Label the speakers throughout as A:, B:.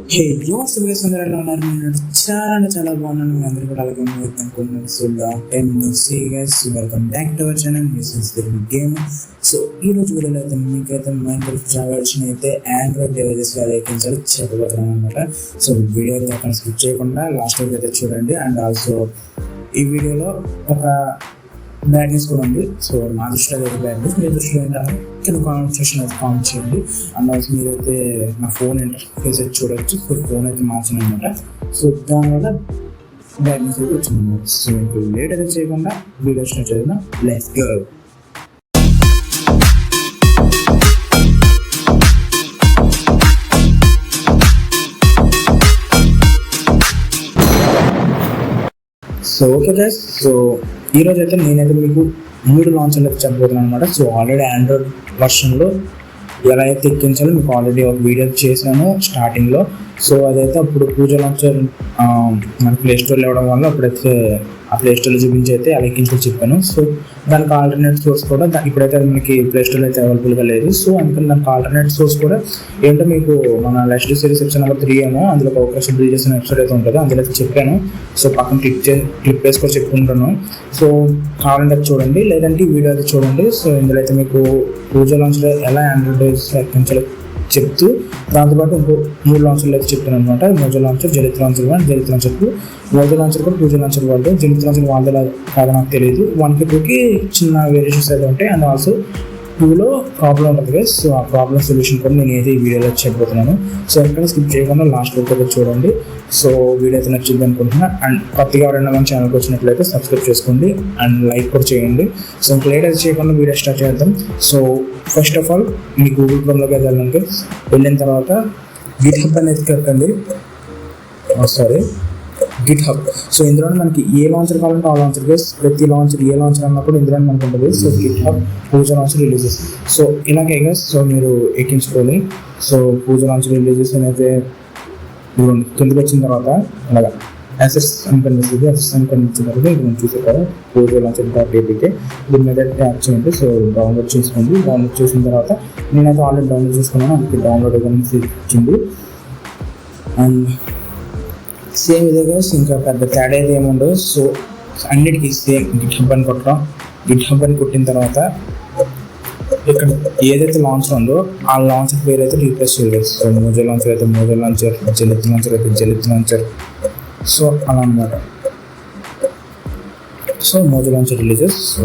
A: హే yours అందరూ ఎలా ఉన్నారు? నేను చాలా బాగున్నాను. మీ అందరూ కూడా అలాగే అనుకుంటున్నాను. So welcome back to our channel game. So ఈ రోజు వీడియోలో అయితే మీకైతే మైన్క్రాఫ్ట్ వర్షన్ అయితే ఆండ్రాయిడ్ డివైజెస్ ఎక్కించాలి చెప్పబోతున్నాను అనమాట. సో వీడియో అయితే అక్కడ స్కిప్ చేయకుండా లాస్ట్ వరకు అయితే చూడండి. అండ్ ఆల్సో ఈ వీడియోలో ఒక బ్యాడ్ న్యూస్ కూడా ఉంది. సో నా దృష్టిలో అయితే బ్యాడ్ న్యూస్, మీ దృష్టిలో ఏంటంటే కింద కామెంట్ సెక్షన్ అయితే కామెంట్ చేయండి. అండ్ ఆల్సో మీరైతే నా ఫోన్ ఇంటర్ఫేస్ అయితే చూడవచ్చు. ఫోన్ అయితే మార్చాను అనమాట. సో దానివల్ల బ్యాడ్ న్యూస్ అయితే వచ్చింది. సో ఇప్పుడు లేట్ అయితే చేయకుండా వీడియో స్టార్ట్ చేద్దాం. Let's go. So okay guys, so ఈరోజు అయితే నేనైతే మీకు 3 లాంచర్లు అయితే చెప్పబోతున్నాను అనమాట. సో ఆల్రెడీ ఆండ్రాయిడ్ వర్షన్లో ఎలా అయితే ఎక్కించాలో మీకు ఆల్రెడీ ఒక వీడియో చేశాను స్టార్టింగ్లో. సో అదైతే అప్పుడు పూజ లాంచర్ మన ప్లే స్టోర్లో ఇవ్వడం వల్ల అప్పుడైతే ఆ ప్లే స్టోర్లో చూపించి అయితే అలా ఎక్కించుకొని చెప్పాను. సో దానికి ఆల్టర్నేట్ సోర్స్ కూడా ఇప్పుడైతే మనకి ప్లే స్టోర్లో అయితే అవైలబుల్గా లేదు. సో అందుకని దానికి ఆల్టర్నేట్ సోర్స్ కూడా ఏంటో మీకు మన లెస్ట్ సిరీస్ ఎపిసోడ్ నెంబర్ 3 ఏమో అందులో అవకాశం బిల్ చేసిన ఎపిసోడ్ అయితే ఉంటుంది, అందులో అయితే చెప్పాను. సో పక్కన క్లిక్ వేసుకొని చెప్పుకుంటాను. సో కావాలంటే చూడండి, లేదంటే ఈ వీడియో అయితే చూడండి. సో ఇందులో అయితే మీకు పూజ లాంచ్లో ఎలా ఆండ్రాయిడ్ ఎక్కించాలో చెప్తూ దాంతోపాటు ఇంకో 3 లాంచర్లు అయితే చెప్తాను అనమాట. Mojo launcher, Zalith launcher 1, Zalith launcher 2, Mojo launcher కూడా పూజ లాంచర్ వాళ్ళు. జలిత్ లాంచర్ వాళ్ళ కాదు నాకు తెలియదు. 1కి 2కి చిన్న వేరియేషన్స్ అయితే ఉంటాయి. అండ్ ఆల్సో 2లో ప్రాబ్లం ఉంటుంది కదా. సో ఆ ప్రాబ్లం సొల్యూషన్ కూడా నేను ఏదో ఈ వీడియోలో చెప్పబోతున్నాను. సో ఎక్కడ స్కిప్ చేయకుండా లాస్ట్ వరకు అయితే చూడండి. సో వీడియో అయితే నచ్చింది అనుకుంటున్నాను. అండ్ కొత్తగా ఎవరైనా మన ఛానల్కి వచ్చినట్లయితే సబ్స్క్రైబ్ చేసుకోండి అండ్ లైక్ కూడా చేయండి. సో ఇంక లేట్ అయితే చేయకుండా వీడియో స్టార్ట్ చేద్దాం. సో ఫస్ట్ ఆఫ్ ఆల్ మీ గూగుల్ క్రోమ్లోకి వెళ్ళాలంటే వెళ్ళిన తర్వాత గిట్హబ్ అనేది కట్టండి. గిట్హబ్. సో ఇందులో మనకి ఏ లాంచర్ కావాలంటే ఆ లాంచర్ గేస్, ప్రతి లాంచర్ ఏ లాంచర్ అన్నప్పుడు ఇందులో మనకు ఉంటుంది. సో గిట్హబ్ పూజ లాంచర్ రిలీజెస్. సో ఇలాగే గేస్ సో మీరు ఎక్కించుకోవాలి. సో పూజ లాంచర్ రిలీజెస్ అయితే కిందకి వచ్చిన తర్వాత అలాగా అసెస్ అని కనిపిస్తుంది. అసెస్ అని కనిపించిన తర్వాత ఇది మనం చూసే కదా పూజ లాంచర్ .apk దీని మీద ట్యాప్ చేయండి. సో డౌన్లోడ్ చేసుకోండి. డౌన్లోడ్ చేసిన తర్వాత నేనైతే ఆల్రెడీ డౌన్లోడ్ చేసుకున్నాను, అందుకే డౌన్లోడ్ ఇచ్చింది. అండ్ సేమ్ విధంగా ఇంకా పెద్ద తేడా అయితే ఏముండదు. సో అన్నిటికీ సేమ్ గిట్హబ్ అని కొట్టడం. గిట్హబ్ అని కొట్టిన తర్వాత ఇక్కడ ఏదైతే లాంచర్ ఉందో ఆ లాంచర్ పేరు అయితే రీప్లేస్ చేయలేదు. సో మోజో లాంచర్ అయితే మోజో లాంచర్, జలిత్ లాంచర్ అయితే జలిత్ లాంచర్. సో అలా అనమాట. So Mojo launcher releases. So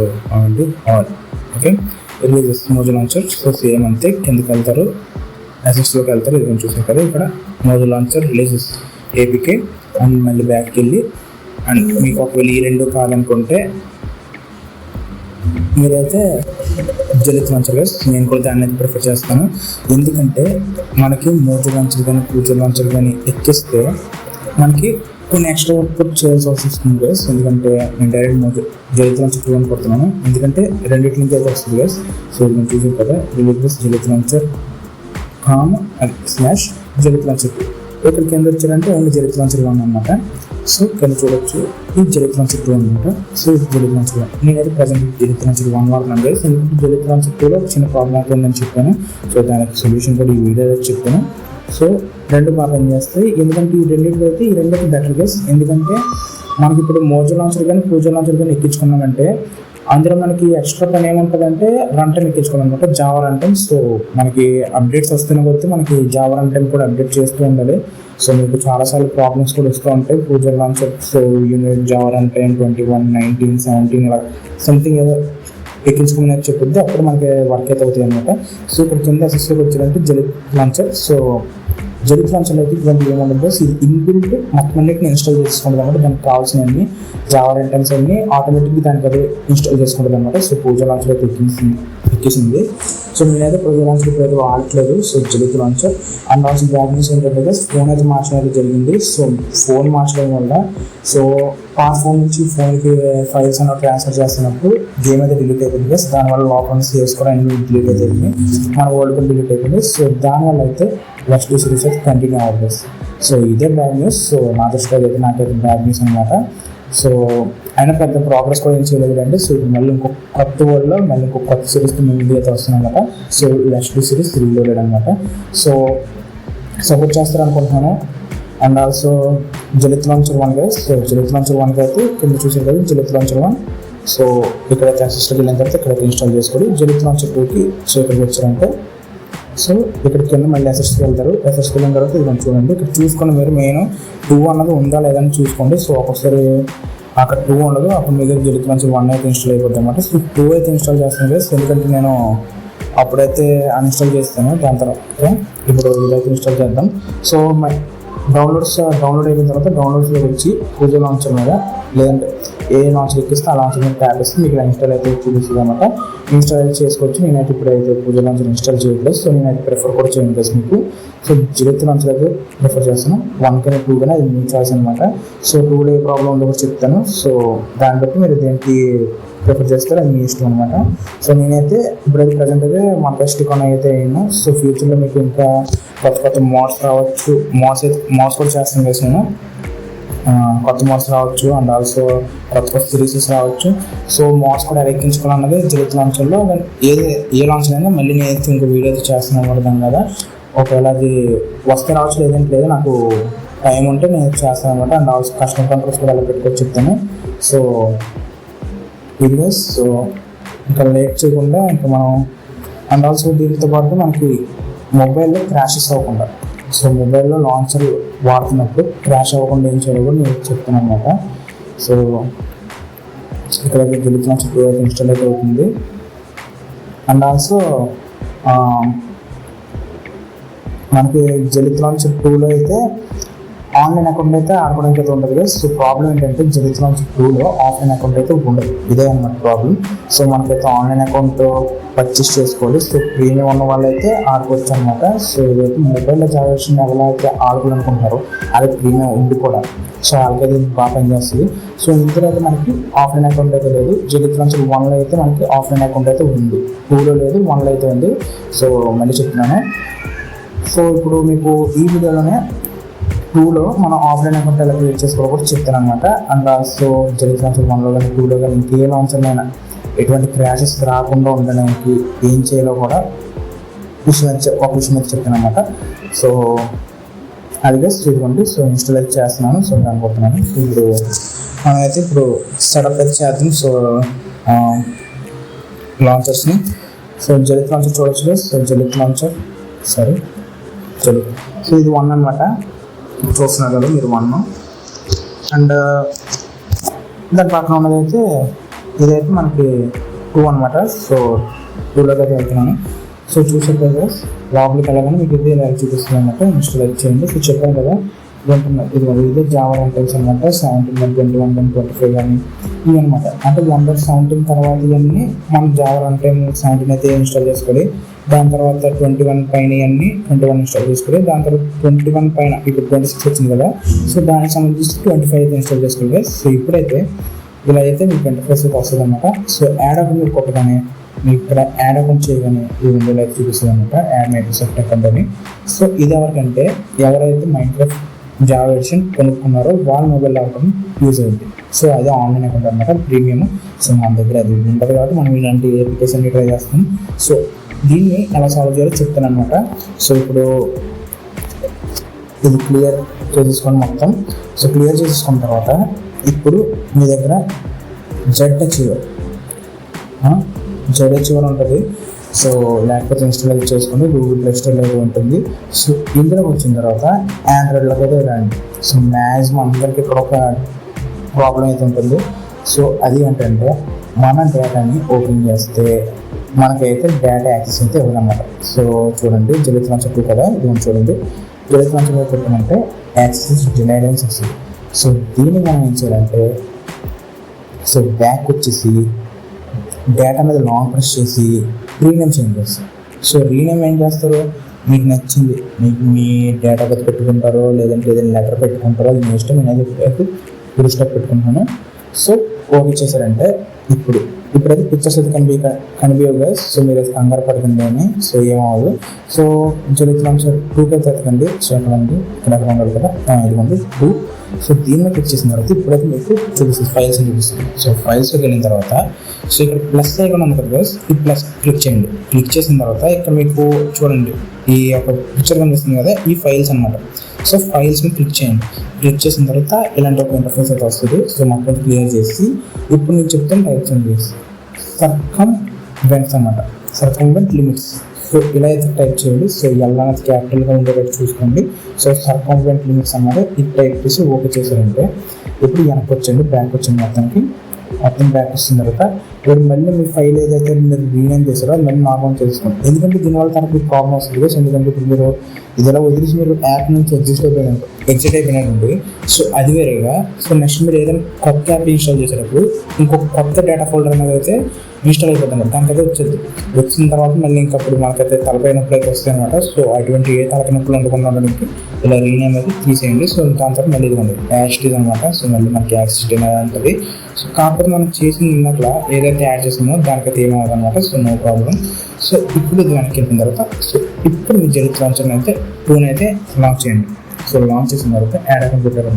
A: all okay releases Mojo launcher. So same అంతే, కిందకి వెళ్తారు, అసెస్లోకి వెళ్తారు. ఇది చూసారు కదా ఇక్కడ Mojo launcher releases APK and మళ్ళీ బ్యాక్కి వెళ్ళి. అండ్ మీకు ఒకవేళ ఈ 2 కావాలనుకుంటే మీరైతే జలిత్ లాంచర్ గైస్, నేను కూడా దాన్ని అయితే ప్రిఫర్ చేస్తాను. ఎందుకంటే మనకి మోజో లాంచర్ కానీ పూజ లాంచర్ కానీ ఎక్కిస్తే మనకి కొన్ని ఎక్స్ట్రా వర్క్ చేయాల్సి వస్తుంది గైస్. ఎందుకంటే నేను డైరెక్ట్ జలిత్ లాంచర్ 2 అని కొడుతున్నాను, ఎందుకంటే రెండింటి నుంచి అయితే వస్తుంది గైస్. సో నేను చూసాను కదా రిలీజ్ జలిత్ లాంచర్ / జలిత్ లాంచర్ 2. ఇక్కడ కింద వచ్చారంటే ఓన్లీ జలిత్ లాంచర్ 1 అనమాట. సో కింద చూడొచ్చు ఇది జలిత్ లాంచర్ 2 అనమాట. సో ఇది జలిత్ లాంచర్ 1. నేనైతే ప్రజెంట్ జలిత్ లాంచర్ 1 వాడుతున్నాను గైస్. ఎందుకంటే జలిత్ లాంచర్ 2లో చిన్న ప్రాబ్లం అవుతుందని చెప్పాను. సో దానికి సొల్యూషన్ కూడా ఈ వీడియోలో చెప్పాను. సో 2 బాగా పనిచేస్తాయి. ఎందుకంటే ఈ రెండింటిలో అయితే ఈ రెండైతే బెటర్ గైస్. ఎందుకంటే మనకి ఇప్పుడు మోజో లాంచర్ కానీ పూజ లాంచర్ కానీ ఎక్కించుకున్నామంటే అందులో మనకి ఎక్స్ట్రా పని ఏముంటుందంటే రన్ టైం ఎక్కించుకోవాలన్నమాట, జావా రన్ టైం. సో మనకి అప్డేట్స్ వస్తున్న కొద్దీ మనకి జావా రన్ టైం కూడా అప్డేట్ చేస్తూ ఉండాలి. సో మీకు చాలాసార్లు ప్రాబ్లమ్స్ కూడా వస్తూ ఉంటాయి Pojav launcher. So unit Java run time 21, 19, 17 ఇలా సంథింగ్ ఏదో ఎక్కించుకుని చెప్పింది, అప్పుడు మనకి వర్క్ అయితే అవుతుంది అనమాట. సో ఇక్కడ కింద అసెస్లోకి వచ్చిందంటే జలిత్ లాంచర్. సో జలిత్ లాంచర్ అయితే ఇటువంటి ఏమంటుందో ఇది ఇన్బిల్ట్ మొత్తం అన్నిటిని ఇన్స్టాల్ చేసుకుంటుంది అనమాట. దానికి కావాల్సినవన్నీ జావా రన్ టైమ్స్ అన్ని ఆటోమేటిక్గా దానికి అదే ఇన్స్టాల్ చేసుకుంటుంది అనమాట. సో పూజ లాంచర్ అయితే ఎక్కేసింది. సో నేనైతే పూజ లాంచర్ ఇప్పుడు అయితే వాడట్లేదు. So Zalith launcher. And also balance ఏంటంటే ఫోన్ అయితే మార్చడం అయితే జరిగింది. సో ఫోన్ మార్చడం వల్ల సో పాస్ ఫోన్ నుంచి ఫోన్కి ఫైల్స్ అన్న ట్రాన్స్ఫర్ చేస్తున్నప్పుడు గేమ్ అయితే డిలీట్ అయిపోయింది. దానివల్ల లోపల సేవ్స్ కూడా అన్ని డిలీట్ అయిపోయింది, మన వరల్డ్ కూడా డిలీట్ అయిపోయింది. సో దానివల్ల అయితే నెక్స్ట్ సిరీస్ అయితే కంటిన్యూ అవ్వదు. సో ఇదే బ్యాడ్ న్యూస్. సో నా దృష్టిలో అయితే నాకైతే బ్యాడ్ న్యూస్ అనమాట. సో అయినా పెద్ద ప్రోగ్రెస్ కూడా ఏం చేయలేదు అంటే. సో మళ్ళీ ఇంకొక కొత్త వరల్డ్లో మళ్ళీ ఇంకొక కొత్త సిరీస్తో మేము ఇండియా అయితే వస్తున్నాం అనమాట. సో నెక్స్ట్ సిరీస్ రీలోడెడ్ అనమాట. సో సపోర్ట్ చేస్తారు అనుకుంటున్నాను. And also Zalith launcher 1 guys. So Zalith launcher 1 అయితే కింద చూసారు కదా జెలిత్ లాంచర్ 1. సో ఇక్కడ యాక్సెస్లోకి వెళ్ళిన తర్వాత ఇక్కడ ఇన్స్టాల్ చేసుకోండి. జెలిత్ లాంచర్ 2కి సో ఇక్కడికి వచ్చారంటే సో ఇక్కడ కింద మళ్ళీ అసెస్కి వెళ్తారు. అసెస్కి వెళ్ళిన తర్వాత ఇది చూడండి, ఇక్కడ చూసుకొని మీరు మెయిన్ 2 అన్నది ఉందా లేదని చూసుకోండి. సో ఒకసారి అక్కడ 2 ఉండదు, అప్పుడు మీ దగ్గర జెలిత్ లాంచర్ 1 అయితే ఇన్స్టాల్ అయిపోతుంది అనమాట. సో 2 అయితే ఇన్స్టాల్ చేస్తాను గైస్, ఎందుకంటే నేను అప్పుడైతే అన్ఇన్స్టాల్ చేస్తాను. దాని తర్వాత ఇప్పుడు ఇదైతే ఇన్స్టాల్ చేద్దాం. సో డౌన్లోడ్ అయిపోయిన తర్వాత డౌన్లోడ్స్లో వచ్చి పూజ లాంచర్ మీద లేదంటే ఏ లాంచర్ ఎక్కిస్తే ఆ లాంచర్ మీద ట్యాప్ ఇస్తే మీకు ఇన్స్టాల్ అయితే చూపిస్తుంది అనమాట. ఇన్స్టాల్ అయితే చేసుకోవచ్చు. నేనైతే ఇప్పుడైతే పూజ లాంచర్ ఇన్స్టాల్ చేయట్లేదు. సో నేనైతే ప్రిఫర్ కూడా చేయండి కదా మీకు. సో జెలిత్ లాంచర్ అయితే ప్రిఫర్ చేస్తాను. 1 కానీ 2 కానీ అది మీ చాయిస్ అనమాట. సో 2లో ఏ ప్రాబ్లం ఉందో కూడా చెప్తాను. సో దాన్ని బట్టి మీరు దేనికి ప్రిఫర్ చేస్తారు అది మీ ఇష్టం అనమాట. సో నేనైతే ఇప్పుడైతే ప్రజెంట్ అయితే MontaStick అయితే అయ్యాను. సో ఫ్యూచర్లో మీకు ఇంకా కొత్త మోడ్స్ రావచ్చు. మోడ్స్ కూడా చేస్తాను కదా నేను, కొత్త మోడ్స్ రావచ్చు. అండ్ ఆల్సో కొత్త సిరీసెస్ రావచ్చు. సో మోడ్స్ కూడా ఎక్కించుకోవాలన్నది జెలిత్ లాంచర్లో ఏ లాంచర్ అయినా మళ్ళీ నేనైతే ఇంకో వీడియో అయితే చేస్తున్నాను అర్థం కదా. ఒకవేళ అది వస్తే రావచ్చు, లేదంటే లేదు, నాకు టైం ఉంటే నేను చేస్తాను అనమాట. అండ్ ఆల్సో కస్టమర్ కంట్రోల్స్ కూడా అలా పెట్టుకొని చెప్తాను. సో వీడియోస్ సో ఇంకా లేట్ చేయకుండా ఇంకా మనం అండ్ ఆల్సో దీంతో పాటు మనకి మొబైల్లో క్రాషెస్ అవ్వకుండా, సో మొబైల్లో లాంచర్ వాడుతున్నప్పుడు క్రాష్ అవ్వకుండా ఏం చేయాలో కూడా నేను చెప్తాను అనమాట. సో ఇక్కడ జెలిత్ లాంచర్ 2 అయితే ఇన్స్టాల్ అయితే అవుతుంది. అండ్ ఆల్సో మనకి జెలిత్ లాంచర్ 2లో అయితే ఆన్లైన్ అకౌంట్ అయితే ఆడుకోవడానికి అయితే ఉండదు కదా. సో ప్రాబ్లం ఏంటంటే జెలిత్ లాంచర్ 2లో ఆఫ్లైన్ అకౌంట్ అయితే ఉండదు. ఇదే అనమాట ప్రాబ్లం. సో మనకైతే ఆన్లైన్ అకౌంట్ పర్చేస్ చేసుకోవాలి. సో ప్రీమియం ఉన్న వాళ్ళు అయితే ఆడుకోవచ్చు అనమాట. సో ఇదైతే మొబైల్లో జాగ్రత్త ఎలా అయితే ఆడుకోవాలనుకుంటున్నారో అది ప్రీమియం ఉంది కూడా. సో వాళ్ళకైతే బాగా పనిచేస్తుంది. సో ఇందులో అయితే మనకి ఆఫ్లైన్ అకౌంట్ అయితే లేదు. జెలిత్ లాంచర్ 1లో అయితే మనకి ఆఫ్లైన్ అకౌంట్ అయితే ఉంది, 2లో లేదు, 1లో అయితే ఉంది. సో మళ్ళీ చెప్తున్నాను. సో ఇప్పుడు మీకు ఈ వీడియోలోనే 2లో మనం ఆఫ్లైన్ అకౌంట్ ఎలా క్రియేట్ చేసుకోవాలో కూడా చెప్తాను అనమాట. అండ్ ఆల్సో జెలిత్ లాంచర్ 1లో కానీ 2లో కానీ ఇంకే లాంచర్నైనా ఎటువంటి క్రాషెస్ రాకుండా ఉండడానికి ఏం చేయాలో కూడా ఒక విషయం అయితే చెప్తాను అనమాట. సో అది గైస్ చూడండి. సో ఇన్స్టాల్ అయితే చేస్తున్నాను. సో అనుకుంటున్నాను ఇప్పుడు మనమైతే ఇప్పుడు సెటప్ అయితే చేద్దాం. సో లాంచర్స్ని సో జెలిత్ లాంచర్ చూడొచ్చు guys. So Zalith launcher so ఇది 1 అనమాట. చూస్తున్నారు కదా మీరు 1. అండ్ దాని పక్కన ఉన్నదైతే ఇదైతే మనకి 2 అనమాట. సో 2లోకి అయితే వెళ్తున్నాను. సో చూసారు కదా లోపలికి వెళ్ళగానే మీకు ఇది ఇలా చూపిస్తుంది అనమాట. ఇన్స్టాల్ అయితే చేయండి. సో చెప్పాను కదా ఇది జావా రన్టైమ్స్ అనమాట. 17, 21, 25 కానీ ఇవి అనమాట. అంటే 1.17 తర్వాత ఇవన్నీ మనం జావా రన్టైమ్ 17 అయితే ఇన్స్టాల్ చేసుకోవాలి. దాని తర్వాత 21 పైన ఇవన్నీ 21 ఇన్స్టాల్ చేసుకోవాలి. దాని తర్వాత 21 పైన ఇప్పుడు 26 వచ్చింది కదా. సో దానికి సంబంధించి 25 అయితే ఇన్స్టాల్ చేసుకోవాలి. సో ఇప్పుడైతే ఇలా అయితే మీకు ఇంటర్ఫేస్ అయితే వస్తుంది అనమాట. సో యాడ్ అకౌంట్ మీరు కొట్టగానే మీకు ఇక్కడ యాడ్ అకౌంట్ చేయగానే ఈ విండోలో అయితే చూపిస్తుంది అనమాట, యాడ్ మైక్రోసాఫ్ట్ అకౌంట్ అని. సో ఇది ఎవరికంటే ఎవరైతే మైక్రోసాఫ్ట్ జావా ఎడిషన్ కొనుక్కున్నారో వాళ్ళ మొబైల్ అకౌంట్ యూజ్ అవుతుంది. సో అది ఆన్లైన్ అకౌంట్ అనమాట, ప్రీమియం. సో మన దగ్గర అది ఉంటుంది కాబట్టి మనం ఇలాంటి అప్లికేషన్ ట్రై చేస్తాం. సో దీన్ని ఎలా సాల్వ్ చేయాలో చెప్తాను అనమాట. సో ఇప్పుడు ఇది క్లియర్ చేసేసుకోండి మొత్తం. సో క్లియర్ చేసేసుకున్న తర్వాత ఇప్పుడు మీ దగ్గర ZHUI ఉంటుంది. సో లేకపోతే ఇన్స్టాల్ చేసుకోండి, గూగుల్ ప్లే స్టోర్లో అయితే ఉంటుంది. సో ఇందులోకి వచ్చిన తర్వాత ఆండ్రాయిడ్లోకి అయితే రండి. సో మ్యాక్సిమం అందరికి ఇక్కడ ఒక ప్రాబ్లం అయితే ఉంటుంది. సో అది ఏంటంటే మన డేటాని ఓపెన్ చేస్తే మనకైతే డేటా యాక్సెస్ అయితే ఇవ్వదన్నమాట. సో చూడండి జెలిత్ లాంచర్ 2 కదా, ఇది చూడండి జెలిత్ లాంచర్ పెట్టమంటే యాక్సెస్ డినైడ్ అని వస్తుంది. సో దీన్ని మనం ఏం చేయాలంటే సో బ్యాక్ వచ్చేసి డేటా మీద లాంగ్ ప్రెస్ చేసి రీనేమ్ చేంజ్ చేస్తారు. సో రీనేమ్ ఏం చేస్తారు, మీకు నచ్చింది మీకు మీ డేటా బట్టి పెట్టుకుంటారో లేదంటే ఏదైనా లెటర్ పెట్టుకుంటారో అది మీ ఇష్టం. నేను అయితే ఫుల్ స్టాప్ పెట్టుకుంటాను. సో ఓకే చేశారంటే ఇప్పుడైతే పిక్చర్స్ అయితే కనిపించవు గైస్. సో మీరు అయితే కంగారు పడకండి అని. సో ఏమవ్వదు. సో జెలిత్ లాంచర్ 2కి అయితే ఎత్తకండి. సో ఇక్కడ ఉండదు కదా, ఇదిగోండి 2. సో దీన్ని క్లిక్ చేసిన తర్వాత ఇప్పుడైతే మీకు చూపిస్తుంది, ఫైల్స్ అని చూపిస్తుంది. సో ఫైల్స్లోకి వెళ్ళిన తర్వాత సో ఇక్కడ ప్లస్ ఐకాన్ ఉంది కదా గైస్, ఈ ప్లస్ క్లిక్ చేయండి. క్లిక్ చేసిన తర్వాత ఇక్కడ మీకు చూడండి ఈ యొక్క పిక్చర్ కనిపిస్తుంది కదా, ఈ ఫైల్స్ అనమాట. సో ఫైల్స్ని క్లిక్ చేయండి. క్లిక్ చేసిన తర్వాత ఇలాంటి ఒక ఇంటర్ఫేస్ అయితే వస్తుంది. సో మొత్తం క్లియర్ చేసి ఇప్పుడు నేను చెప్తాను టైప్ చేయండి. సర్కంవెంట్స్ అనమాట, సర్కంవెంట్ లిమిట్స్. సో ఇలా అయితే టైప్ చేయండి. సో ఎలా క్యాపిటల్గా ఉండేటట్టు చూసుకోండి. సో సర్కంవెంట్ లిమిట్స్ అన్నమాట ఇది టైప్ చేసి ఓకే చేశారంటే ఇప్పుడు వెనక్కి వచ్చండి, బ్యాక్ వచ్చింది మొత్తం బ్యాక్ వచ్చిన తర్వాత ఇప్పుడు మళ్ళీ మీ ఫైల్ ఏదైతే మీరు రీనేమ్ చేశారో అది మళ్ళీ నార్మల్ చేసుకోండి. ఎందుకంటే దీనివల్ల తనకు మీకు ప్రాబ్లం వస్తుంది కదా. ఎందుకంటే ఇప్పుడు మీరు ఇదిలా వదిలేసి మీరు యాప్ నుంచి ఎగ్జిట్ అయిపోయినట్టు. సో అది వేరేగా. సో నెక్స్ట్ మీరు ఏదైనా కొత్త యాప్ ఇన్స్టాల్ చేసేటప్పుడు ఇంకొక కొత్త డేటా ఫోల్డర్ అనేది అయితే ఇన్స్టాల్ అయిపోతుంది. దానికైతే వచ్చిన తర్వాత మళ్ళీ ఇంకప్పుడు మనకైతే తలపై నొప్పులు అయితే వస్తాయి అనమాట. సో అటువంటి ఏ తలపై నొప్పులు ఉండకుండా ఉండడానికి ఇలా రీనేమ్ అయితే తీసేయండి. సో దాని తర్వాత మళ్ళీ ఇదిగోండి యాక్సిటీస్ అనమాట. సో మళ్ళీ మనకి యాక్సిటీ అనేది ఉంటుంది. సో కాకపోతే మనం చేసిన ఉన్నట్ల ఏదైతే యాడ్ చేసిందో దానికైతే ఏమవుతుంది అనమాట. So no problem. సో ఇప్పుడు ఇది వెనక్కి వెళ్ళిన తర్వాత సో ఇప్పుడు మీ జెలిత్ లాంచర్ అయితే 2 అయితే లాంచ్ చేయండి. సో లాంచ్ చేసిన తర్వాత యాడ్ అకౌంట్ పెట్టారు.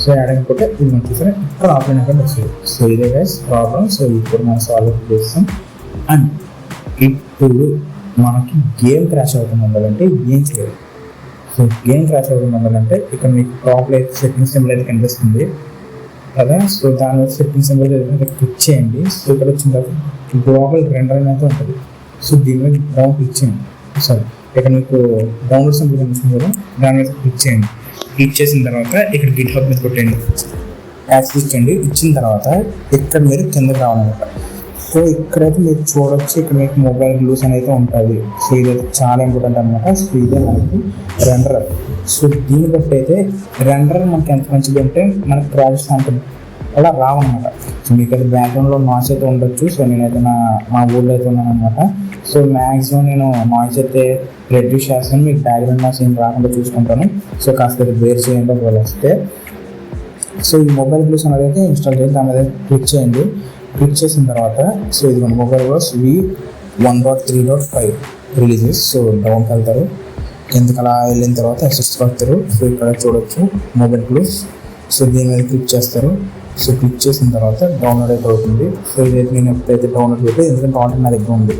A: సో యాడ్ అయిపోతే ఇది మనకి చూసారా ఇక్కడ ఆఫ్లైన్ అకౌంట్ వస్తుంది. సో ఇదే గైస్ ప్రాబ్లం. సో ఇప్పుడు మనం సాల్వ్ చేస్తాం. అండ్ ఇప్పుడు మనకి గేమ్ క్రాష్ అవుతుంది ఉండాలంటే ఏం చేయాలి? సో గేమ్ క్రాష్ అవుతుంది ఉండాలంటే ఇక్కడ మీకు టాప్ లైట్ సెట్టింగ్ సింబల్ అయితే కనిపిస్తుంది కదా. సో దాని సెట్టింగ్ సింబల్ క్లిక్ చేయండి. సో ఇక్కడ వచ్చిన తర్వాత గ్లోబల్ రెండర్ అయితే ఉంటుంది. సో దీని మీద డౌన్ క్లిక్ చేయండి. సారీ ఇక్కడ మీకు డౌన్లోడ్ సింబల్ కనిపిస్తుంది కదా, దాని మీద క్లిక్ చేయండి. క్లిక్ చేసిన తర్వాత ఇక్కడ గిట్ హబ్ మీద కొట్టండి, యాక్సెస్ ఇచ్చండి. ఇచ్చిన తర్వాత ఇక్కడ మీరు కిందకి రావాలన్నమాట. సో ఇక్కడైతే మీరు చూడొచ్చు, ఇక్కడ మీకు మొబైల్ గ్లూస్ అనేది ఉంటుంది. సో ఇదైతే చాలా ఇంపార్టెంట్ అనమాట. సో ఇదే మనకి రెండర్. సో దీన్ని బట్టి అయితే రెండర్ మనకి ఎంత మంచిది అంటే మనకి ప్రాజెక్ట్స్ అంత అలా రావన్నమాట. సో మీకు అయితే బ్యాక్గ్రౌండ్లో నాయిస్ అయితే ఉండొచ్చు. సో నేనైతే మా ఊళ్ళో అయితే ఉన్నాను అనమాట. సో మ్యాక్సిమం నేను నాయిస్ అయితే రెడ్యూస్ చేస్తాను, మీకు బ్యాక్గ్రౌండ్ నాయిస్ ఏం రాకుండా చూసుకుంటాను. సో కాస్త అయితే బేర్ చేయండి ఒకవేళ వస్తే. సో ఈ మొబైల్ గ్లూస్ అనేది అయితే ఇన్స్టాల్ చేసి దాని మీద క్లిక్ చేయండి. క్లిక్ చేసిన తర్వాత సో ఇది mobile glues v1.3.5 releases. So డౌన్కి వెళ్తారు, ఎందుకు అలా వెళ్ళిన తర్వాత ఎక్సెస్ కొడతారు. సో ఇక్కడ చూడొచ్చు మొబైల్ గ్లూస్. సో దీని మీద క్లిక్ చేస్తారు. సో క్లిక్ చేసిన తర్వాత డౌన్లోడ్ అయితే అవుతుంది. సో ఇదైతే నేను ఎప్పుడైతే డౌన్లోడ్ చేస్తే ఎందుకంటే ఆల్రెడీ నా దగ్గర ఉంది.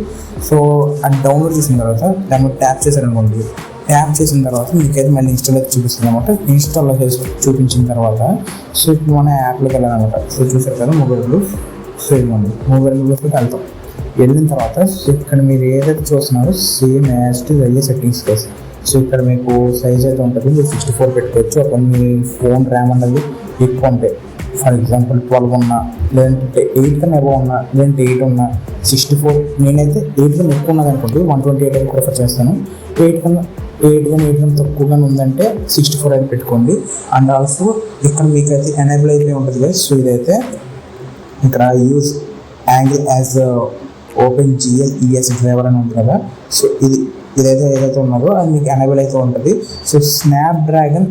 A: సో అది డౌన్లోడ్ చేసిన తర్వాత దాన్ని ట్యాప్ చేశారనుకోండి. ట్యాప్ చేసిన తర్వాత మీకైతే మళ్ళీ ఇన్స్టాల్ అయితే చూపిస్తుంది అనమాట. ఇన్స్టాల్ చేసి చూపించిన తర్వాత సో ఇప్పుడు మన యాప్లోకి వెళ్ళాలన్నమాట. సో చూసారు కదా మొబైల్ గ్లూస్. సో ఇవ్వండి మొబైల్ గ్లూస్లోకి వెళ్తాం. వెళ్ళిన తర్వాత సో ఇక్కడ మీరు ఏదైతే చూస్తున్నారో సేమ్ యాజ్ ఇట్ ఈజ్ అయ్యే సెట్టింగ్స్ చేసి. సో ఇక్కడ మీకు సైజ్ అయితే ఉంటుంది, మీరు 64 పెట్టుకోవచ్చు. అక్కడ మీ ఫోన్ ర్యామ్ అన్నది ఎక్కువ ఉంటాయి. ఫర్ ఎగ్జాంపుల్ 12 ఉన్నా, లేదంటే 8 కన్నా ఎక్కువ ఉన్నా, లేదంటే 8 ఉన్నా, 64. నేనైతే 8 కన్నా ఎక్కువ ఉన్నది అనుకోండి 128 అయితే ప్రిఫర్ చేస్తాను. 8 కన్నా తక్కువగా ఉందంటే 64 అయితే పెట్టుకోండి. అండ్ ఆల్సో ఇక్కడ మీకు అయితే ఎనేబుల్ అయితే ఉంటుంది కదా. సో ఇదైతే ఇక్కడ use angle as OpenGL driver అని ఉంటుంది కదా. సో ఇదైతే ఏదైతే ఉన్నదో అది మీకు ఎనేబుల్ అయితే ఉంటుంది. సో స్నాప్డ్రాగన్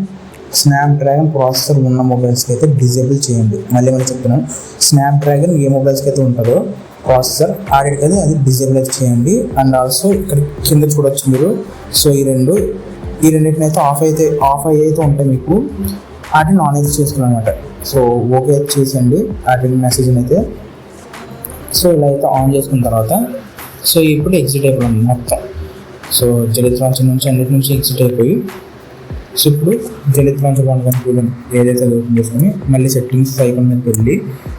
A: ప్రాసెసర్ ఉన్న మొబైల్స్కి అయితే డిజేబుల్ చేయండి. మళ్ళీ చెప్తున్నాను, స్నాప్డ్రాగన్ ఏ మొబైల్స్కి అయితే ఉంటుందో ప్రాసెసర్ ఆడికైతే అది డిజేబుల్ అయితే చేయండి. అండ్ ఆల్సో ఇక్కడ కింద చూడొచ్చు మీరు. సో ఈ రెండింటిని అయితే ఆఫ్ అయితే ఉంటాయి మీకు. వాటిని ఆన్ అయితే చేసుకున్నాను అనమాట. సో ఓకే అయితే చేసేయండి వాటి మెసేజ్ని అయితే. సో ఇలా అయితే ఆన్ చేసుకున్న తర్వాత సో ఇప్పుడు ఎగ్జిట్ అయిపోయింది మొత్తం. సో జెలిత్ లాంచర్ నుంచి అన్నిటి నుంచి ఎగ్జిట్ అయిపోయి సో ఇప్పుడు జెలిత్ లాంచర్ అనుకోవడం ఏదైతే ఓపెన్ చేసుకుని మళ్ళీ సెట్టింగ్స్ ఐకాన్ మీదకి వెళ్ళి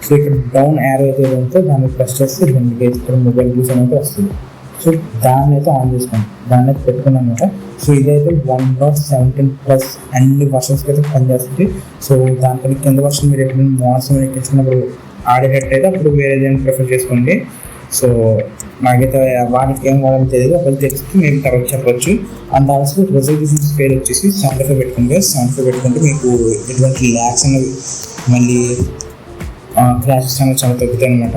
A: సో ఇక్కడ డౌన్ యారో అయితే ఉంటే దాన్ని ప్రెస్ చేస్తే దీనికి ఇక్కడ మొబైల్ గ్లూస్ అనేది వస్తుంది. సో దాన్ని అయితే ఆన్ చేసుకోండి, దాన్ని అయితే పెట్టుకున్నాను అనమాట. సో ఇదైతే 1.17+ అన్ని వర్షన్స్కి అయితే పనిచేస్తుంది. సో దానిపైన కింద వర్షన్ మీరు ఎప్పుడైనా మోసం ఎక్కించుకున్నప్పుడు ఆడేటట్టయితే అప్పుడు వేరేదైనా ప్రిఫర్ చేసుకోండి. సో నాకైతే వాటికి ఏం కావాలని తెలియదు, ఒకవేళ తెలిస్తే మీరు తర్వాత చెప్పొచ్చు. అండ్ ఆల్సో రెజల్యూషన్ స్కేల్ వచ్చేసి 75 పెట్టుకుంటే 75 పెట్టుకుంటే మీకు ఎటువంటి ల్యాక్స్ అనేవి మళ్ళీ క్రాషెస్ అనేవి చాలా తగ్గుతాయి అనమాట.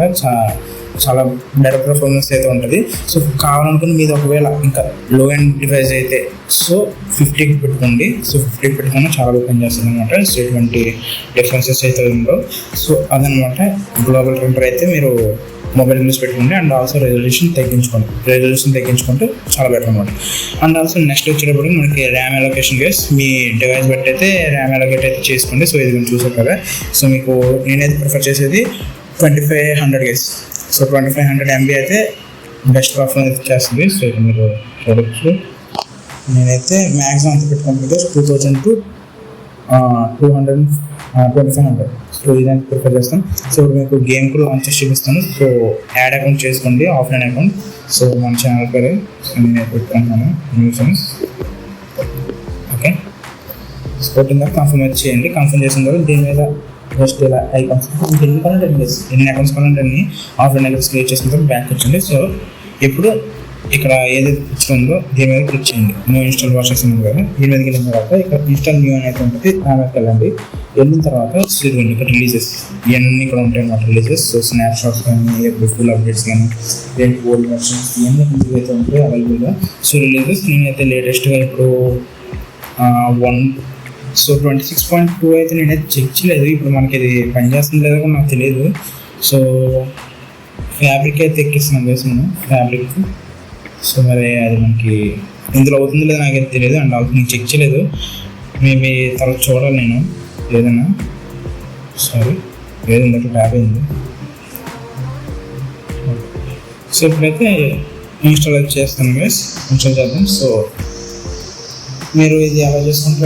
A: చాలా బెటర్ పర్ఫార్మెన్స్ అయితే ఉంటుంది. సో కావాలనుకుని మీది ఒకవేళ ఇంకా లో ఎండ్ డివైస్ అయితే సో 50కి పెట్టుకోండి. సో 50కి పెట్టుకుని చాలా బాగా పనిచేస్తుంది అనమాట. సో ఎటువంటి డిఫరెన్సెస్ అయితే ఉండవు. సో అదనమాట గ్లోబల్ రౌటర్ అయితే మీరు మొబైల్ యూస్ పెట్టుకోండి. అండ్ ఆల్సో రెజల్యూషన్ తగ్గించుకుంటే చాలా బెటర్ అనమాట. అండ్ ఆల్సో నెక్స్ట్ వచ్చేటప్పుడు మనకి ర్యామ్ అలొకేషన్ గైస్ మీ డివైస్ బట్టి అయితే ర్యామ్ అలొకేట్ అయితే చేసుకోండి. సో ఇది కొంచెం చూసారు కదా. సో మీకు నేనైతే ప్రిఫర్ చేసేది 2500 గైస్. సో 2500 MB అయితే బెస్ట్ పర్ఫార్మెన్స్ చేస్తుంది. సో ఇది మీరు చూడవచ్చు. నేనైతే మ్యాక్సిమం అంత పెట్టుకుంటే 2000 to 2500. సో ఇదంతా ప్రిఫర్ చేస్తాను. సో మీకు గేమ్ కూడా లాంచ్ చేసి చూపిస్తాను. సో యాడ్ అకౌంట్ చేసుకోండి, ఆఫ్లైన్ అకౌంట్. సో మన ఛానల్ పేరు నేను పెట్టుకుంటున్నాను న్యూస్. ఓకే, స్పోర్టింగ్ కన్ఫర్మ్ అయితే చేయండి. కన్ఫర్మ్ చేసిన తర్వాత దీని మీద జస్ట్ ఇలా ఐకాన్స్ ఎన్ని అకౌంట్స్ కావాలంటే అన్ని ఆఫ్లైన్ అకౌంట్స్ క్రియేట్ చేసుకున్న తర్వాత బ్యాక్ వచ్చింది. సో ఇప్పుడు ఇక్కడ ఏదైతే ఉందో దీని మీద క్లిక్ చేయండి. న్యూ ఇన్స్టాల్ వర్షన్స్ ఉంది కదా, దీని మీదకి వెళ్ళిన తర్వాత ఇక్కడ ఇన్స్టాల్ న్యూ అనేది ఉంటుంది. దాని మీదకి వెళ్ళండి. వెళ్ళిన తర్వాత చూడండి ఇక్కడ రిలీజెస్ ఇవన్నీ ఇక్కడ ఉంటాయి అన్నమాట. రిలీజెస్ సో స్నాప్ షాట్స్ కానీ ఫుల్ అప్డేట్స్ కానీ ఓల్డ్ వర్షన్స్ ఇవన్నీ అయితే ఉంటాయి అవైలబుల్గా. సో రిలీజెస్ నేనైతే లేటెస్ట్గా ఇప్పుడు 26.2 అయితే నేనైతే చెక్ చేయలేదు. ఇప్పుడు మనకి ఇది పనిచేస్తుంది లేదో కూడా నాకు తెలియదు. సో ఫ్యాబ్రిక్ అయితే ఎక్కిస్తున్నాను వేసాను ఫ్యాబ్రిక్. సో మరి అది మనకి ఇందులో అవుతుంది లేదో నాకైతే తెలియదు. అండ్ ఆల్సో నేను చెక్ చేయలేదు. మేబీ తర్వాత చూడాలి నేను ఏదైనా. సారీ ఏదైనా ట్యాబ్ అయింది. సో ఇప్పుడైతే ఇన్స్టాల్ అయితే చేస్తాను గైస్. ఇన్స్టాల్ చేద్దాం. సో మీరు ఇది ఎలా చేసుకుంటే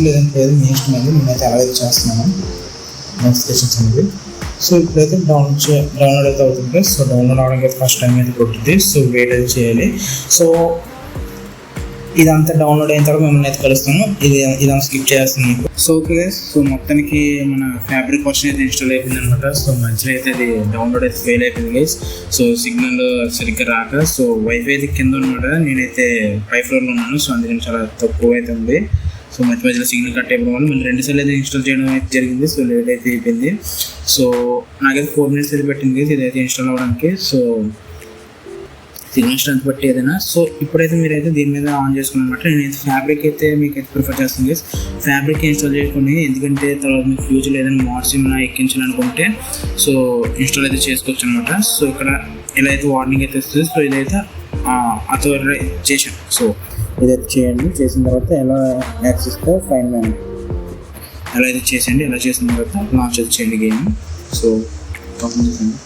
A: లేదంటే లేదు మీ ఇష్టం అది. నేనైతే అలాగే చేస్తున్నాను నోటిఫికేషన్స్ అనేది. సో ఇప్పుడైతే డౌన్లోడ్ అయితే అవుతుంది. సో డౌన్లోడ్ అవడానికి అయితే ఫస్ట్ టైం అయితే కొట్టుద్ది. సో వెయిట్ అయితే చేయాలి. సో ఇదంతా డౌన్లోడ్ అయిన తర్వాత మిమ్మల్ని అయితే కలుస్తాను. ఇదంతా స్కిప్ చేస్తాను మీకు. సో ఓకే గైస్, సో మొత్తానికి మన ఫ్యాబ్రిక్ వర్షన్ అయితే ఇన్స్టాల్ అయిపోయింది అనమాట. సో మధ్యలో అయితే అది డౌన్లోడ్ అయితే ఫెయిల్ అయిపోయింది గైస్. సో సిగ్నల్ సరిగ్గా రాక సో వైఫై అయితే కింద అనమాట. నేనైతే 5th ఫ్లోర్లో ఉన్నాను. సో అందుకని చాలా తక్కువ అయితే ఉంది. సో మధ్యలో సిగ్నల్ కట్ అయిపోవడం వల్ల మళ్ళీ 2 సార్లు అయితే ఇన్స్టాల్ చేయడం అయితే జరిగింది. సో లేట్ అయితే అయిపోయింది. సో నాకైతే 4 minutes అయితే పెట్టింది ఇదైతే ఇన్స్టాల్ అవ్వడానికి. సో సిగ్నల్ స్ట్రెంత్ బట్టి ఏదైనా. సో ఇప్పుడైతే మీరైతే దీని మీద ఆన్ చేసుకున్నమాట. నేనైతే ఫ్యాబ్రిక్ అయితే మీకైతే ప్రిఫర్ చేస్తుంది. ఫ్యాబ్రిక్ ఇన్స్టాల్ చేసుకోండి. ఎందుకంటే తర్వాత మీకు ఫ్యూచర్లో ఏదైనా మోడ్స్ ఏమైనా ఎక్కించాలనుకుంటే సో ఇన్స్టాల్ అయితే చేసుకోవచ్చు అనమాట. సో ఇక్కడ ఇలా అయితే వార్నింగ్ అయితే వస్తుంది. సో ఇదైతే అథరైజేషన్. సో ఇదైతే చేయండి. చేసిన తర్వాత ఎలా యాక్సెస్తో ఫైన్ మ్యాన్ ఎలా అయితే చేసేయండి. ఎలా చేసిన తర్వాత లాంచ్ అయితే చేయండి గేమ్. సో ఓపెన్ చేయండి.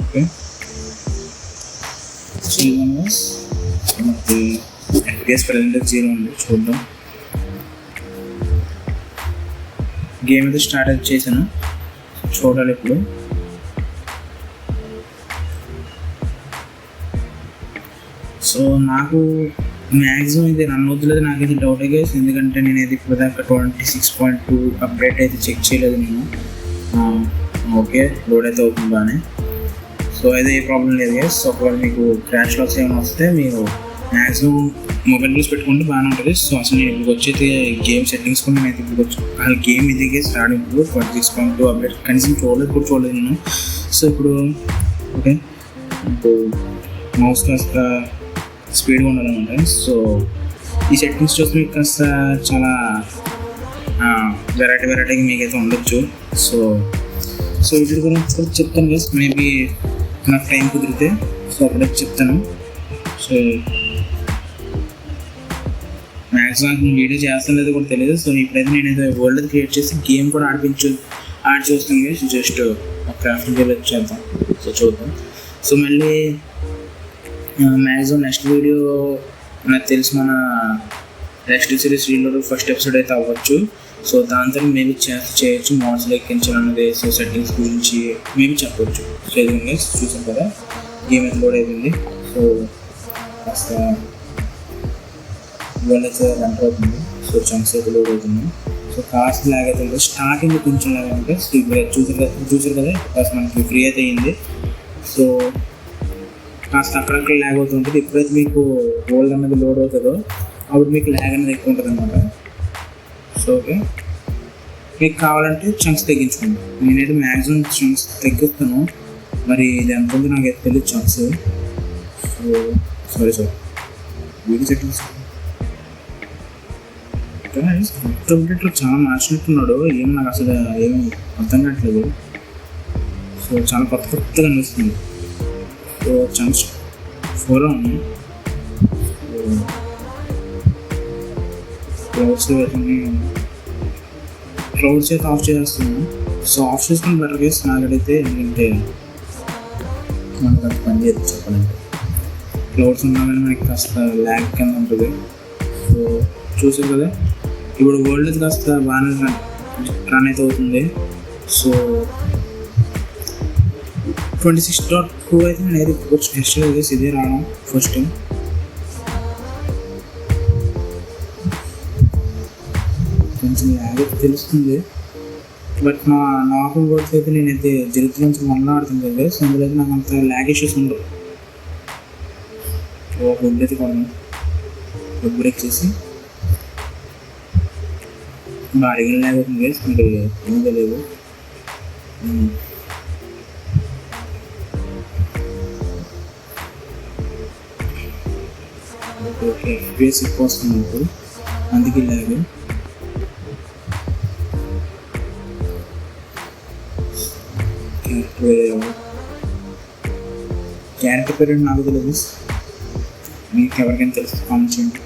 A: ఓకే, మనకి FPS ప్రజెంట్ 0 ఉంది. చూద్దాం. గేమ్ అయితే స్టార్ట్ అయితే చేశాను. చూడాలి ఇప్పుడు. సో నాకు మ్యాక్సిమం ఇది రన్ అవుతులేదు. నాకైతే డౌట్ గైస్. ఎందుకంటే నేనైతే ఇప్పుడు దాకా 26.2 అప్డేట్ అయితే చెక్ చేయలేదు నేను. ఓకే, లోడ్ అయితే అవుతుంది బాగానే. సో అయితే ఏ ప్రాబ్లం లేదు గైస్. సో ఒకవేళ మీకు క్రాష్ లాస్ ఏమైనా వస్తే మీరు మ్యాక్సిమం మొబైల్ యూస్ పెట్టుకుంటే బాగానే ఉంటుంది. సో అసలు నేను ఇప్పుడు వచ్చేది గేమ్ సెట్టింగ్స్ కూడా నేనైతే ఇప్పుడు అసలు గేమ్ ఇదిగే స్టార్ట్ ఇప్పుడు 26.2 అప్డేట్ కనీసం చూడలేదు నేను. సో ఇప్పుడు ఓకే, ఇప్పుడు మౌస్ కాస్త స్పీడ్గా ఉండాలన్నమాట. సో ఈ సెట్టింగ్స్ చూస్తే మీకు కాస్త చాలా వెరైటీగా మీకైతే ఉండొచ్చు. సో వీటి గురించి కూడా చెప్తాను గైస్. మేబీ నాకు టైం కుదిరితే సో అప్పుడైతే చెప్తాను. సో మ్యాక్సిమం వీడియో చేస్తాను లేదో కూడా తెలియదు. సో ఇప్పుడైతే నేనైతే వరల్డ్ క్రియేట్ చేసి గేమ్ కూడా ఆడి చూస్తాను గైస్. జస్ట్ క్రాఫ్టింగ్ వెళ్ళి చేద్దాం. సో చూద్దాం. సో మళ్ళీ మ్యాక్సిమం నెక్స్ట్ వీడియో నాకు తెలిసి మన next series reload first episode అయితే అవ్వచ్చు. సో దాంతో మేబీ చేయొచ్చు మోడ్స్లో ఎక్కించాలన్నది. సో సెట్టింగ్స్ గురించి మేబీ చెప్పవచ్చు. సో ఇది చూసాం కదా, గేమ్ అయితే లోడ్ అయిపోయింది. సో కాస్త ఇవాళ అయితే ఎంటర్ అవుతుంది. సో చంక్స్ అయితే లోడ్ అవుతుంది. సో కాస్ట్ లాగ్ అయితే ఉంటుంది. స్టార్టింగ్ కొంచెం లాగ్ అంటే చూసారు కదా కాస్త మనకి ఫ్రీ అయితే అయ్యింది. సో కాస్త అక్కడక్కడ ల్యాగ్ అవుతుంటుంది. ఎప్పుడైతే మీకు గోల్డ్ అనేది లోడ్ అవుతుందో అప్పుడు మీకు ల్యాగ్ అనేది ఎక్కువ ఉంటుంది అనమాట. సో ఓకే, మీకు కావాలంటే చంక్స్ తగ్గించుకోండి. నేనైతే మ్యాక్సిమం చంక్స్ తగ్గిస్తాను. మరి ఇది ఎంత ఉంది నాకు తెలియదు chance. So sorry video settings అప్డేట్లో చాలా మార్చినట్టున్నాడు. ఏం నాకు అసలు ఏమి అర్థం కావట్లేదు. సో చాలా కొత్తగా అనిపిస్తుంది. సో ఛాన్స్ 4 ఉంది. క్లౌడ్స్ అయితే ఆఫ్ చేస్తున్నాను. సో ఆఫ్ చేసుకుని బెటర్ కేసు నాకైతే. ఎందుకంటే మనకు అది పని చేయదు చెప్పాలంటే. క్లౌడ్స్ ఉన్నా కానీ మనకి కాస్త ల్యాగ్ కింద ఉంటుంది. సో చూసారు కదా, ఇప్పుడు వరల్డ్ కాస్త బాగానే రన్ అయితే అవుతుంది. సో 26.2 అయితే నేను ఏది టెస్ట్ చేసి ఇదే రావడం ఫస్ట్ టైం. కొంచెం ల్యాగ్ అయితే తెలుస్తుంది. బట్ నా నార్మల్ వర్డ్స్ అయితే నేనైతే జరుగుతున్న నుంచి మొన్న ఆడుతుంది కదా. సో అందులో అయితే నాకు అంత ల్యాగ్ ఇష్యూస్ ఉండవు. ఫుడ్ అయితే కొన్నాను, ఫుడ్ బ్రేక్ చేసి బాగా ల్యాగ్ అవుతుంది గైస్, మీకు ఏమీ తెలియదు. ఓకే ఫేస్ ఎక్కువ వస్తుంది నాకు, అందుకే ల్యాగ్. క్యారెక్టర్ పేరు నాకు తెలియదు, మీకు ఎవరికైనా తెలుసు కామెంట్ చేయండి.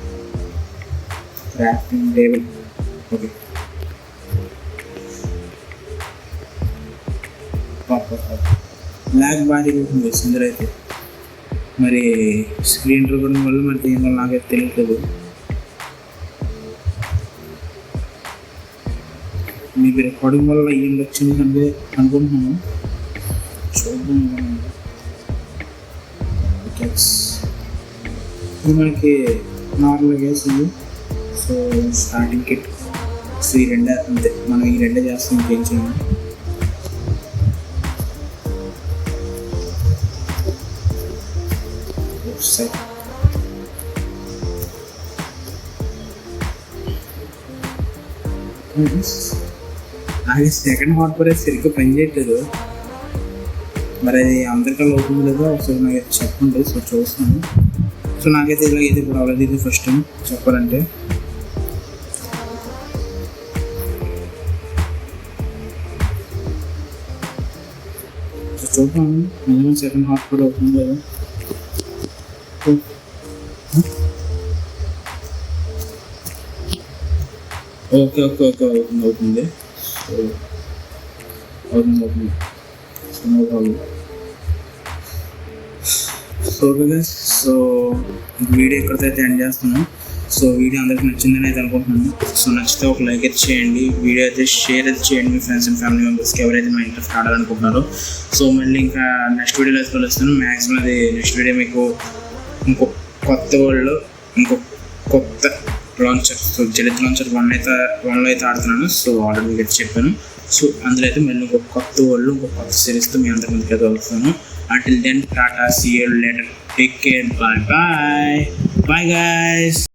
A: Crafting table. ఓకే ల్యాగ్ బాగా ఉంటుంది ఇందులో అయితే. మరి స్క్రీన్ రికార్డింగ్ వల్ల మరి దీనివల్ల నాకైతే తెలియట్లేదు. మీకు రికార్డింగ్ వల్ల ఏం వచ్చింది అంటే అనుకుంటున్నాను. చూద్దాం. ఇది మనకి నార్మల్గా వేసింది. So starting kit. సో ఈ రెండే అంతే, మనం ఈ రెండే చేస్తాం, ఇంకేం చేయాలి. నాకు సెకండ్ హాట్ ప్రైస్ సరిగ్గా పని చేయట్లేదు. మరి అది అందరికన్నా అవుతుంది లేదో ఒకసారి నాకు చెప్పండి. సో చూస్తాను. సో నాకైతే ఇలా ఇది కూడా అవ్వలేదు, ఇది ఫస్ట్ టైం చెప్పాలంటే. సో చూద్దాం మినిమం సెకండ్ హాట్ కూడా అవుతుంది లేదా. ఓకే ఓకే ఓకే అవుతుంది. సో అవుతుంది. So no problem. So so video ఎక్కడికైతే ఎండ్ చేస్తున్నాను. సో వీడియో అందరికి నచ్చిందని అయితే అనుకుంటున్నాను. సో నచ్చితే ఒక లైక్ అయితే చేయండి, వీడియో అయితే షేర్ అయితే చేయండి మీ ఫ్రెండ్స్ అండ్ ఫ్యామిలీ మెంబర్స్కి ఎవరైతే మా ఇంట్రెస్ట్ ఆడాలనుకుంటున్నారో. సో మళ్ళీ ఇంకా నెక్స్ట్ వీడియోలో అయితే కలుస్తాను. మ్యాక్సిమం అది నెక్స్ట్ వీడియో మీకు ఇంకో కొత్త వరల్డ్లో ఇంకో కొత్త లాంచర్. సో జెలిత్ లాంచర్ 1లో అయితే ఆడుతున్నాను. సో ఆల్రెడీ మీకు అయితే చెప్పాను. సో అందులో అయితే మళ్ళీ ఇంకొక కొత్త వరల్డ్ ఇంకొక కొత్త సిరీస్తో మీ అందరి ముందుకు అయితే వస్తాను. Until then, Tata, see you later. Take care. Bye guys.